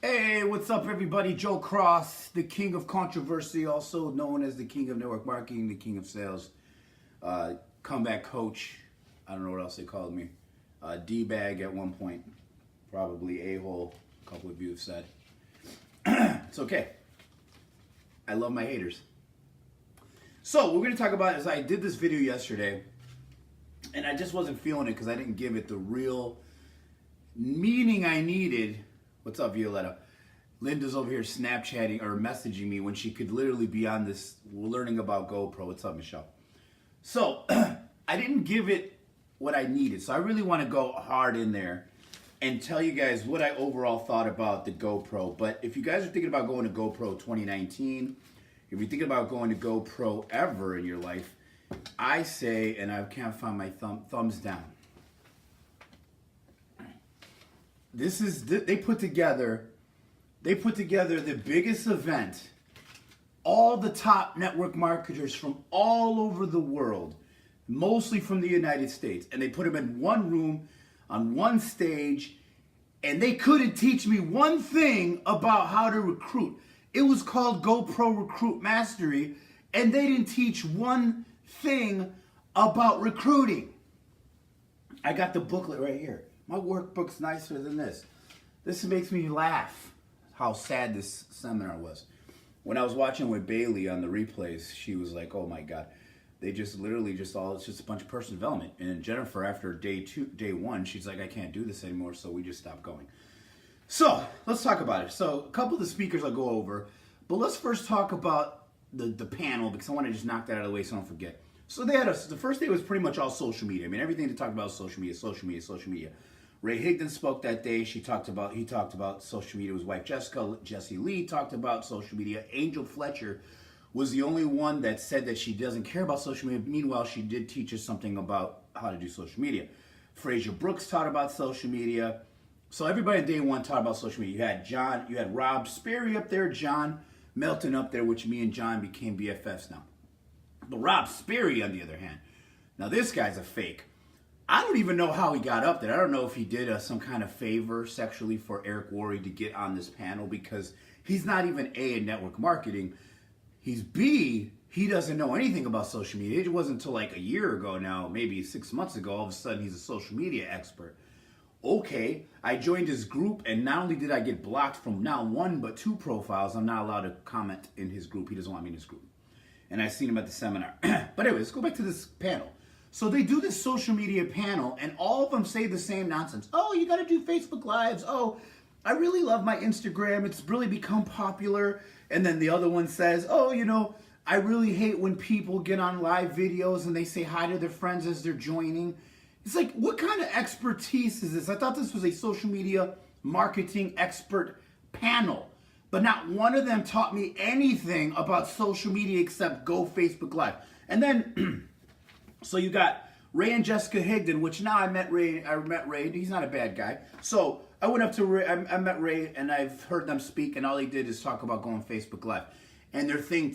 Hey, what's up, everybody? Joe Cross, the king of controversy, also known as the king of network marketing, the king of sales, comeback coach. I don't know what else they called me. D-bag at one point, probably a-hole. A couple of you have said. It's okay. I love my haters. So, what we're going to talk about is I did this video yesterday, and I just wasn't feeling it because I didn't give it the real meaning I needed. What's up, Violetta? Linda's over here Snapchatting or messaging me when she could literally be on this learning about GoPro. What's up, Michelle? So, I didn't give it what I needed. So, I really want to go hard in there and tell you guys what I overall thought about the GoPro. But if you guys are thinking about going to GoPro 2019, if you're thinking about going to GoPro ever in your life, I say, and I can't find my thumbs down. This is, they put together the biggest event. All the top network marketers from all over the world, mostly from the United States, and they put them in one room on one stage, and they couldn't teach me one thing about how to recruit. It was called GoPro Recruit Mastery, and they didn't teach one thing about recruiting. I got the booklet right here. My workbook's nicer than this. This makes me laugh how sad this seminar was. When I was watching with Bailey on the replays, she was like, oh my God. They just literally it's just a bunch of personal development. And Jennifer, after day one, she's like, I can't do this anymore, so we just stopped going. So, let's talk about it. So, a couple of the speakers I'll go over, but let's first talk about the panel, because I want to just knock that out of the way so I don't forget. So, the first day was pretty much all social media. I mean, everything they talked about was social media. Ray Higdon spoke that day. He talked about social media. His wife Jessica, Jessie Lee talked about social media. Angel Fletcher was the only one that said that she doesn't care about social media. Meanwhile, she did teach us something about how to do social media. Fraser Brooks taught about social media. So everybody on day one taught about social media. You had Rob Sperry up there, John Melton up there, which me and John became BFFs now. But Rob Sperry, on the other hand, now this guy's a fake. I don't even know how he got up there. I don't know if he did some kind of favor sexually for Eric Worre to get on this panel, because he's not even A, in network marketing. He's B, he doesn't know anything about social media. It wasn't until like a year ago now, maybe 6 months ago, all of a sudden he's a social media expert. Okay, I joined his group, and not only did I get blocked from not one but two profiles, I'm not allowed to comment in his group. He doesn't want me in his group. And I seen him at the seminar. But anyway, let's go back to this panel. So they do this social media panel, and all of them say the same nonsense. Oh, you got to do Facebook Lives. Oh, I really love my Instagram. It's really become popular. And then the other one says, oh, I really hate when people get on live videos and they say hi to their friends as they're joining. It's like, what kind of expertise is this? I thought this was a social media marketing expert panel, but not one of them taught me anything about social media except go Facebook Live. And then... So you got Ray and Jessica Higdon, which now I met Ray. He's not a bad guy. So I went up to Ray. I met Ray, and I've heard them speak, and all they did is talk about going Facebook Live. And their thing,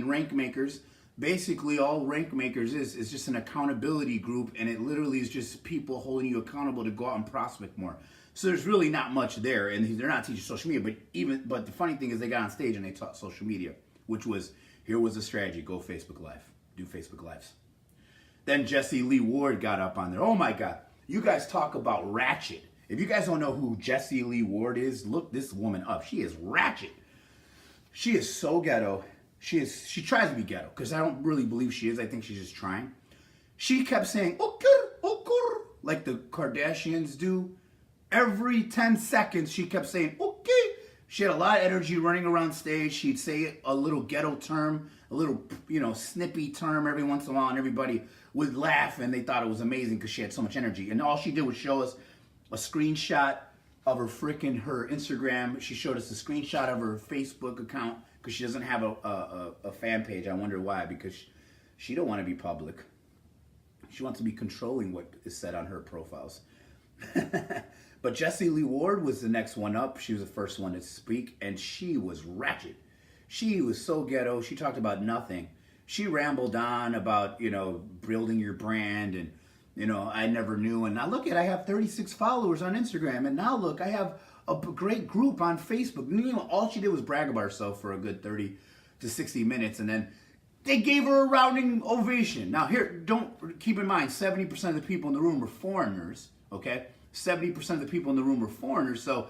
rank makers. Basically, all rank makers is just an accountability group, and it literally is just people holding you accountable to go out and prospect more. So there's really not much there, and they're not teaching social media. But the funny thing is, they got on stage and they taught social media, which was, here was the strategy: go Facebook Live, do Facebook Lives. Then Jessie Lee Ward got up on there. Oh my God. You guys talk about ratchet. If you guys don't know who Jessie Lee Ward is, look this woman up. She is ratchet. She is so ghetto. She tries to be ghetto, because I don't really believe she is. I think she's just trying. She kept saying, okay, like the Kardashians do. Every 10 seconds, she kept saying, okay. She had a lot of energy running around stage. She'd say a little ghetto term, a little, snippy term every once in a while, and everybody would laugh, and they thought it was amazing because she had so much energy. And all she did was show us a screenshot of her Instagram. She showed us a screenshot of her Facebook account, because she doesn't have a fan page. I wonder why, because she don't want to be public. She wants to be controlling what is said on her profiles. But Jessie Lee Ward was the next one up. She was the first one to speak, and she was ratchet. She was so ghetto. She talked about nothing. She rambled on about, building your brand, and, I never knew. And now look I have 36 followers on Instagram, and now look, I have a great group on Facebook. You know, all she did was brag about herself for a good 30 to 60 minutes, and then they gave her a rounding ovation. Now here, don't keep in mind, 70% of the people in the room were foreigners, okay? 70% of the people in the room were foreigners, so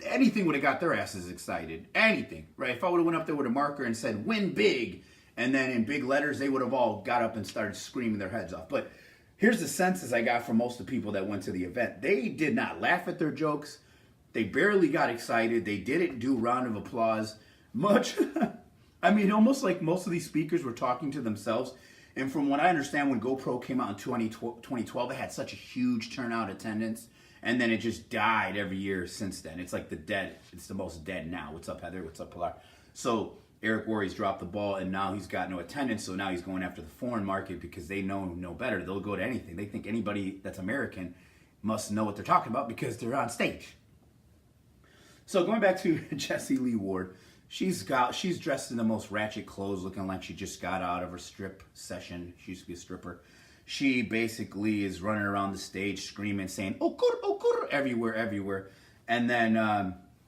anything would have got their asses excited. Anything, right? If I would have went up there with a marker and said, win big, and then in big letters, they would have all got up and started screaming their heads off. But here's the senses I got from most of the people that went to the event. They did not laugh at their jokes. They barely got excited. They didn't do round of applause much. I mean, almost like most of these speakers were talking to themselves. And from what I understand, when GoPro came out in 2012, it had such a huge turnout attendance. And then it just died every year since then. It's like it's the most dead now. What's up, Heather? What's up, Pilar? So Eric Worre's dropped the ball, and now he's got no attendance. So now he's going after the foreign market because they know no better. They'll go to anything. They think anybody that's American must know what they're talking about because they're on stage. So going back to Jessie Lee Ward, she's dressed in the most ratchet clothes, looking like she just got out of her strip session. She used to be a stripper. She basically is running around the stage screaming, saying "okur," everywhere. And then,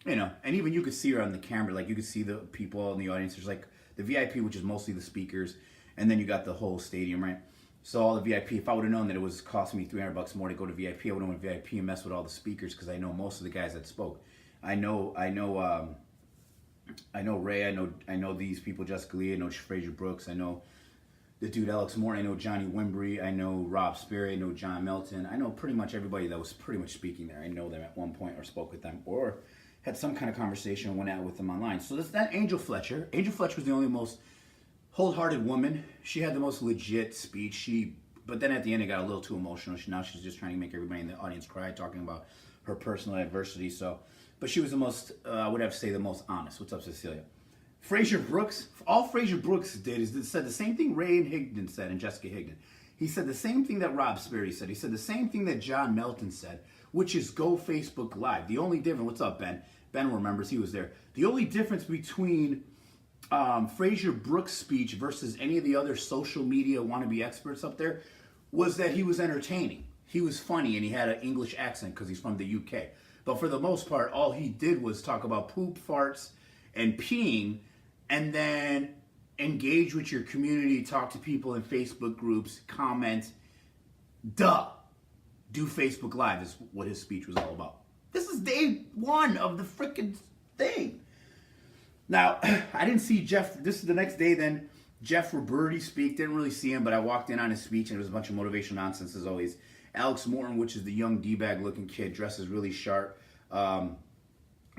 you know, and even you could see her on the camera. Like, you could see the people in the audience. There's like the VIP, which is mostly the speakers. And then you got the whole stadium, right? So all the VIP, if I would have known that it was costing me $300 more to go to VIP, I would have went VIP and messed with all the speakers because I know most of the guys that spoke. I know Ray. I know these people, Jessica Lee. I know Fraser Brooks. I know the dude Alex Moore. I know Johnny Wimbrey. I know Rob Sperry. I know John Melton. I know pretty much everybody that was pretty much speaking there. I know them at one point or spoke with them or had some kind of conversation and went out with them online. So that's that Angel Fletcher. Angel Fletcher was the only most wholehearted woman. She had the most legit speech. But then at the end it got a little too emotional. Now she's just trying to make everybody in the audience cry, talking about her personal adversity. But she was the most, I would have to say, the most honest. What's up, Cecilia? Fraser Brooks, all Fraser Brooks did is said the same thing Ray and Higdon said, and Jessica Higdon. He said the same thing that Rob Sperry said. He said the same thing that John Melton said, which is go Facebook Live. The only difference, what's up, Ben? Ben remembers, he was there. The only difference between Fraser Brooks' speech versus any of the other social media wannabe experts up there was that he was entertaining. He was funny, and he had an English accent because he's from the UK. But for the most part, all he did was talk about poop, farts, and peeing, and then engage with your community, talk to people in Facebook groups, comment. Do Facebook Live is what his speech was all about. This is day one of the freaking thing. Now, I didn't see Jeff. This is the next day then. Jeff Roberti speak. Didn't really see him, but I walked in on his speech, and it was a bunch of motivational nonsense as always. Alex Morton, which is the young D-bag looking kid, dresses really sharp.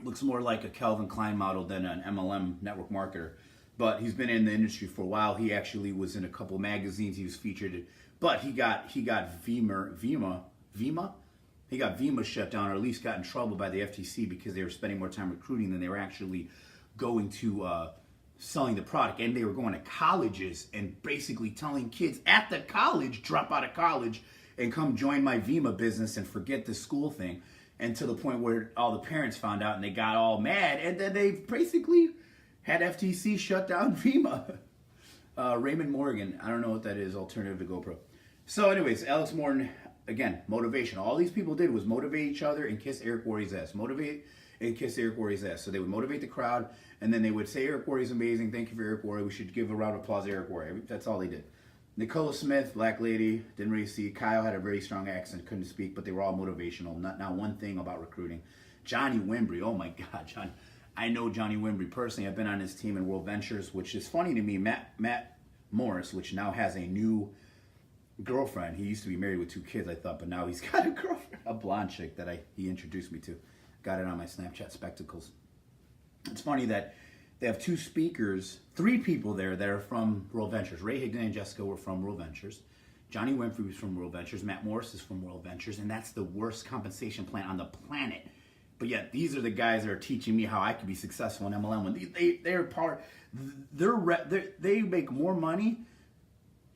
Looks more like a Calvin Klein model than an MLM network marketer. But he's been in the industry for a while. He actually was in a couple magazines. He was featured. But he got Vima shut down, or at least got in trouble by the FTC because they were spending more time recruiting than they were actually going to selling the product. And they were going to colleges and basically telling kids at the college, drop out of college and come join my Vima business and forget the school thing. And to the point where all the parents found out and they got all mad. And then they basically had FTC shut down Vima. Raymond Morgan, I don't know what that is, alternative to GoPro. So anyways, Alex Morton, again, motivation. All these people did was motivate each other and kiss Eric Worre's ass. Motivate and kiss Eric Worre's ass. So they would motivate the crowd, and then they would say, Eric Worre is amazing. Thank you for Eric Worre. We should give a round of applause to Eric Worre. That's all they did. Nicola Smith, black lady, didn't really see. Kyle had a very strong accent, couldn't speak, but they were all motivational. Not one thing about recruiting. Johnny Wimbrey, oh my God, John. I know Johnny Wimbrey personally. I've been on his team in World Ventures, which is funny to me. Matt Morris, which now has a new girlfriend. He used to be married with 2 kids, I thought, but now he's got a girlfriend, a blonde chick that he introduced me to. Got it on my Snapchat spectacles. It's funny that they have 2 speakers, 3 people there that are from World Ventures. Ray Higdon and Jessica were from World Ventures. Johnny Wimbrey was from World Ventures. Matt Morris is from World Ventures, and that's the worst compensation plan on the planet. But yet, these are the guys that are teaching me how I can be successful in MLM. When they're part, they make more money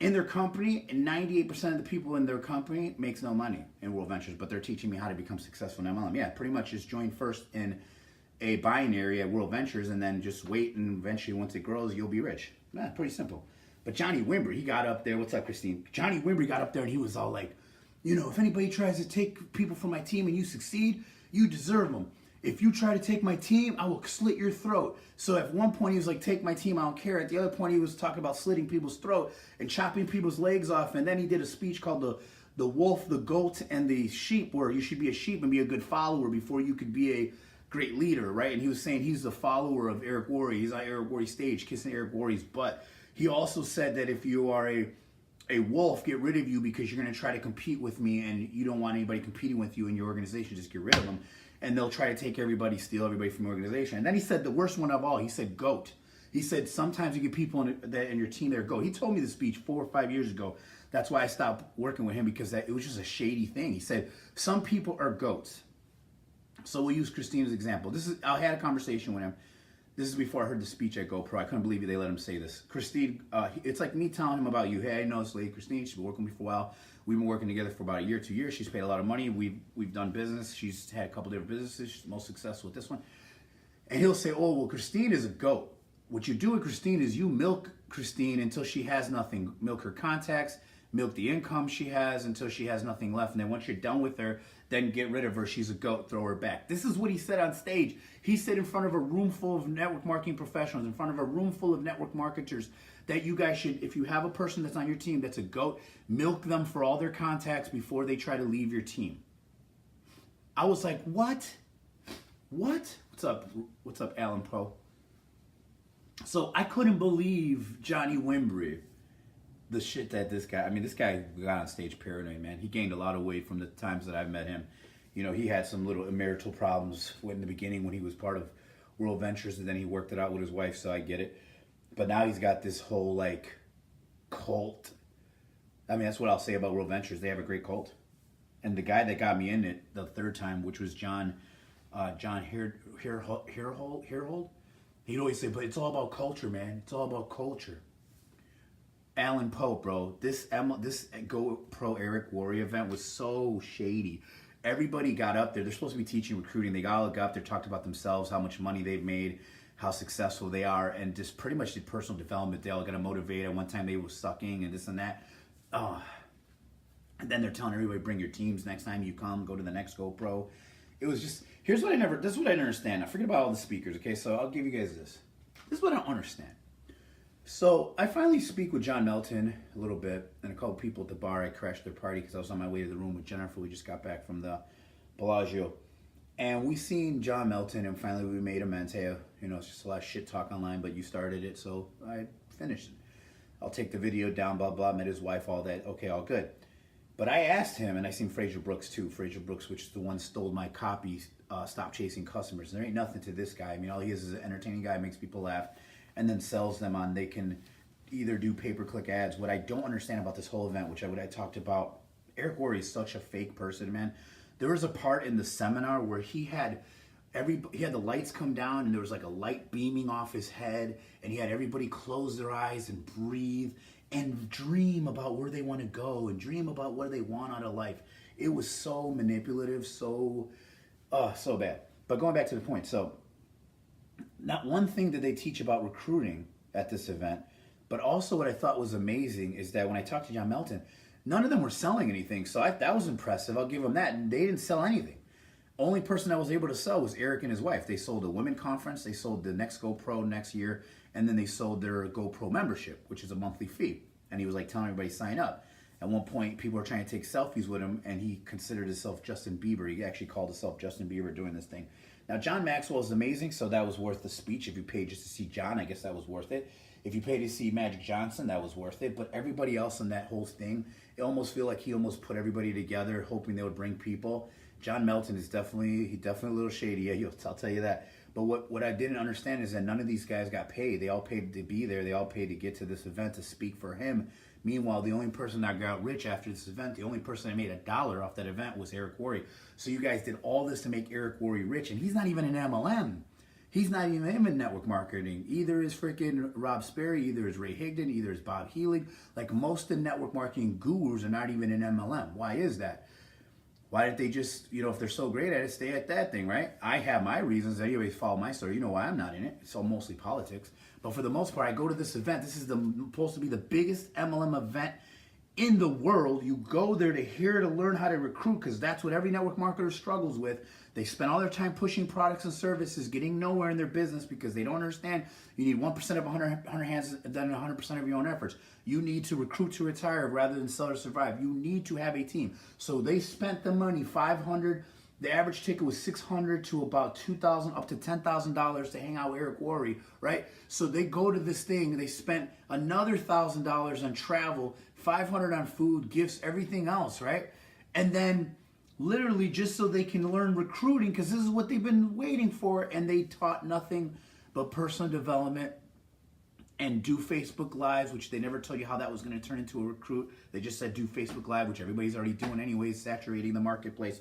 in their company, and 98% of the people in their company makes no money in World Ventures. But they're teaching me how to become successful in MLM. Yeah, pretty much just join first in a binary at World Ventures, and then just wait, and eventually, once it grows, you'll be rich. Yeah, pretty simple. But Johnny Wimbrey, he got up there. What's up, Christine? Johnny Wimbrey got up there, and he was all like, if anybody tries to take people from my team and you succeed, you deserve them. if you try to take my team, I will slit your throat. So at one point he was like, take my team, I don't care. At the other point he was talking about slitting people's throat and chopping people's legs off. And then he did a speech called the wolf, the goat, and the sheep, where you should be a sheep and be a good follower before you could be a great leader, right? And he was saying he's the follower of Eric Worre. He's on Eric Worre's stage kissing Eric Worre's butt. He also said that if you are a wolf, get rid of you because you're going to try to compete with me and you don't want anybody competing with you in your organization. Just get rid of them. And they'll try to take everybody, steal everybody from the organization. And then he said the worst one of all, he said goat. He said sometimes you get people in your team that are goat. He told me this speech 4 or 5 years ago. That's why I stopped working with him, because it was just a shady thing. He said some people are goats. So we'll use Christine as an example. I had a conversation with him. This is before I heard the speech at GoPro. I couldn't believe they let him say this. Christine, it's like me telling him about you. Hey, I know this lady, Christine. She's been working with me for a while. We've been working together for about a year, 2 years. She's paid a lot of money. We've done business. She's had a couple different businesses. She's most successful with this one. And he'll say, oh, well, Christine is a goat. What you do with Christine is you milk Christine until she has nothing. Milk her contacts, milk the income she has until she has nothing left. And then once you're done with her, then get rid of her. She's a goat. Throw her back. This is what he said on stage. He said in front of a room full of network marketing professionals, in front of a room full of network marketers, that you guys should, if you have a person that's on your team that's a goat, milk them for all their contacts before they try to leave your team. I was like, what? What? What's up, Alan Poe? So I couldn't believe Johnny Wimbrey, the shit that this guy got on stage paranoid, man. He gained a lot of weight from the times that I've met him. You know, he had some little marital problems in the beginning when he was part of World Ventures, and then he worked it out with his wife, so I get it. But now he's got this whole, like, cult. I mean, that's what I'll say about World Ventures. They have a great cult. And the guy that got me in it the third time, which was John Harehold, he'd always say, but it's all about culture, man. It's all about culture. Alan Pope, bro. This GoPro Eric Worre event was so shady. Everybody got up there. They're supposed to be teaching recruiting. They all got up there, talked about themselves, how much money they've made, how successful they are, and just pretty much did personal development. They all got to motivate. At one time they were sucking and this and that. And then they're telling everybody, bring your teams next time you come, go to the next GoPro. It was just, this is what I didn't understand. Now forget about all the speakers, okay? So I'll give you guys this. This is what I don't understand. So I finally speak with John Melton a little bit, and a couple people at the bar. I crashed their party because I was on my way to the room with Jennifer. We just got back from the Bellagio. And we seen John Melton, and finally we made amends. Hey, it's just a lot of shit talk online, but you started it, so I finished it. I'll take the video down, blah, blah, met his wife, all that. Okay, all good. But I asked him, and I seen Fraser Brooks too. Fraser Brooks, which is the one stole my copy, Stop Chasing Customers. There ain't nothing to this guy. I mean, all he is an entertaining guy, makes people laugh, and then sells them on, they can either do pay-per-click ads. What I don't understand about this whole event, what I talked about, Eric Worre is such a fake person, man. There was a part in the seminar where he had the lights come down, and there was like a light beaming off his head, and he had everybody close their eyes and breathe and dream about where they want to go and dream about what they want out of life. It was so manipulative, so bad. But going back to the point, so not one thing that they teach about recruiting at this event, but also what I thought was amazing is that when I talked to John Melton, none of them were selling anything. So that was impressive. I'll give them that. And they didn't sell anything. Only person that was able to sell was Eric and his wife. They sold a women conference. They sold the next GoPro next year. And then they sold their GoPro membership, which is a monthly fee. And he was like telling everybody sign up. At one point, people were trying to take selfies with him, and he considered himself Justin Bieber. He actually called himself Justin Bieber doing this thing. Now, John Maxwell is amazing, so that was worth the speech. If you paid just to see John, I guess that was worth it. If you paid to see Magic Johnson, that was worth it. But everybody else in that whole thing, it almost feel like he almost put everybody together, hoping they would bring people. John Melton is definitely a little shady. Yeah, I'll tell you that. But what I didn't understand is that none of these guys got paid. They all paid to be there. They all paid to get to this event to speak for him. Meanwhile, the only person that got rich after this event, the only person that made $1 off that event was Eric Worre. So you guys did all this to make Eric Worre rich, and he's not even an MLM. He's not even in network marketing. Either is freaking Rob Sperry, either is Ray Higdon, either is Bob Healy. Like most of the network marketing gurus are not even in MLM. Why is that? Why didn't they just, if they're so great at it, stay at that thing, right? I have my reasons. Anyways, follow my story. You know why I'm not in it. It's all mostly politics. But for the most part, I go to this event. This is supposed to be the biggest MLM event in the world. You go there to learn how to recruit, because that's what every network marketer struggles with. They spend all their time pushing products and services, getting nowhere in their business because they don't understand you need 1% of 100 hands than 100% of your own efforts. You need to recruit to retire rather than sell to survive. You need to have a team. So they spent the money, $500. The average ticket was $600 to about $2,000, up to $10,000 to hang out with Eric Worre, right? So they go to this thing, they spent another $1,000 on travel, $500 on food, gifts, everything else, right? And then literally just so they can learn recruiting, because this is what they've been waiting for, and they taught nothing but personal development and do Facebook Lives, which they never told you how that was going to turn into a recruit. They just said do Facebook Live, which everybody's already doing anyways, saturating the marketplace.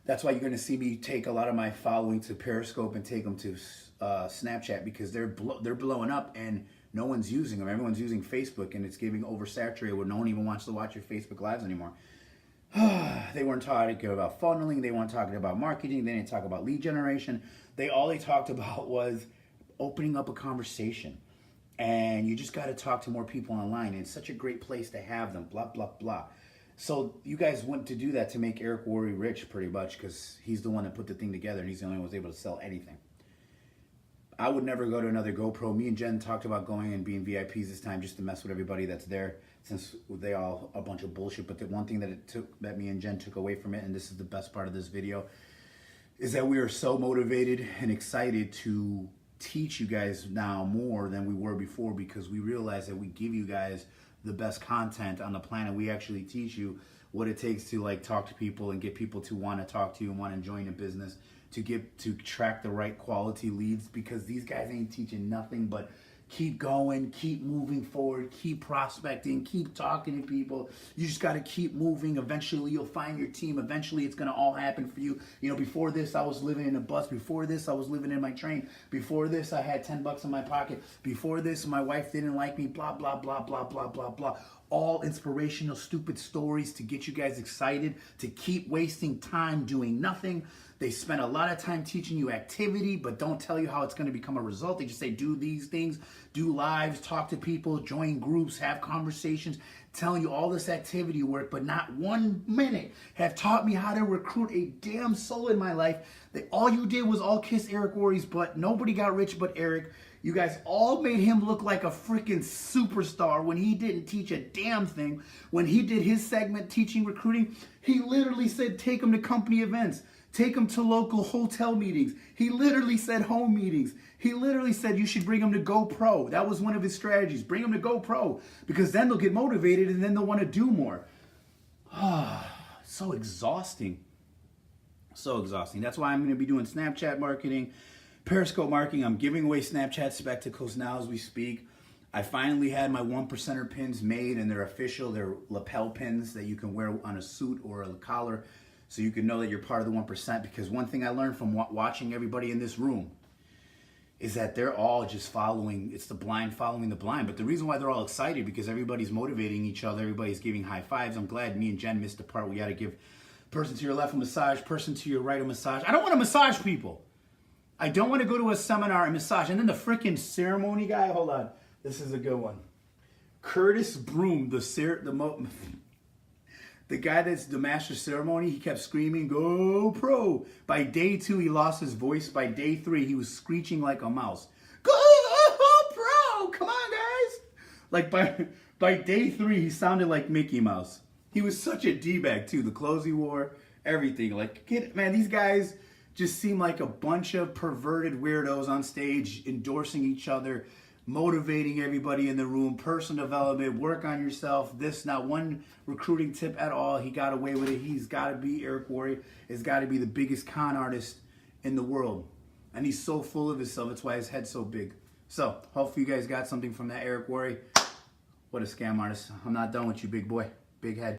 That's why you're going to see me take a lot of my following to Periscope and take them to Snapchat, because they're blowing up and no one's using them. Everyone's using Facebook, and it's getting oversaturated where no one even wants to watch your Facebook Lives anymore. They weren't talking about funneling. They weren't talking about marketing. They didn't talk about lead generation. All they talked about was opening up a conversation. And you just got to talk to more people online. And it's such a great place to have them, blah, blah, blah. So you guys went to do that to make Eric Worre rich, pretty much, because he's the one that put the thing together, and he's the only one who was able to sell anything. I would never go to another GoPro. Me and Jen talked about going and being VIPs this time just to mess with everybody that's there, since they all a bunch of bullshit. But the one thing that me and Jen took away from it, and this is the best part of this video, is that we are so motivated and excited to teach you guys now more than we were before, because we realize that we give you guys the best content on the planet. We actually teach you what it takes to like talk to people and get people to want to talk to you and want to join a business, to track the right quality leads, because these guys ain't teaching nothing but keep going, keep moving forward, keep prospecting, keep talking to people. You just got to keep moving. Eventually you'll find your team. Eventually it's going to all happen for you. You know, before this I was living in a bus. Before this I was living in my train. Before this I had $10 in my pocket. Before this my wife didn't like me, blah, blah, blah, blah, blah, blah, blah. All inspirational, stupid stories to get you guys excited, to keep wasting time doing nothing. They spend a lot of time teaching you activity, but don't tell you how it's going to become a result. They just say, do these things, do lives, talk to people, join groups, have conversations, telling you all this activity work, but not 1 minute have taught me how to recruit a damn soul in my life. All you did was all kiss Eric Worre's butt. Nobody got rich but Eric. You guys all made him look like a freaking superstar when he didn't teach a damn thing. When he did his segment teaching recruiting, he literally said take him to company events. Take them to local hotel meetings. He literally said home meetings. He literally said you should bring them to GoPro. That was one of his strategies. Bring them to GoPro, because then they'll get motivated and then they'll want to do more. So exhausting. So exhausting. That's why I'm going to be doing Snapchat marketing, Periscope marketing. I'm giving away Snapchat spectacles now as we speak. I finally had my 1%er pins made, and they're official. They're lapel pins that you can wear on a suit or a collar, so you can know that you're part of the 1%. Because one thing I learned from watching everybody in this room is that they're all just following. It's the blind following the blind. But the reason why they're all excited, because everybody's motivating each other. Everybody's giving high fives. I'm glad me and Jen missed the part where you got to give person to your left a massage, person to your right a massage. I don't want to massage people. I don't want to go to a seminar and massage. And then the freaking ceremony guy, hold on. This is a good one. Curtis Broom, the guy that's the master ceremony, he kept screaming, "Go Pro!" By day 2, he lost his voice. By day 3, he was screeching like a mouse. Go Pro! Come on, guys! Like by day 3, he sounded like Mickey Mouse. He was such a D-bag too. The clothes he wore, everything. Like, man, these guys just seem like a bunch of perverted weirdos on stage, endorsing each other, motivating everybody in the room, personal development, work on yourself. This, not one recruiting tip at all. He got away with it. He's got to be, Eric Worre has got to be the biggest con artist in the world. And he's so full of himself. That's why his head's so big. So, hopefully you guys got something from that, Eric Worre. What a scam artist. I'm not done with you, big boy. Big head.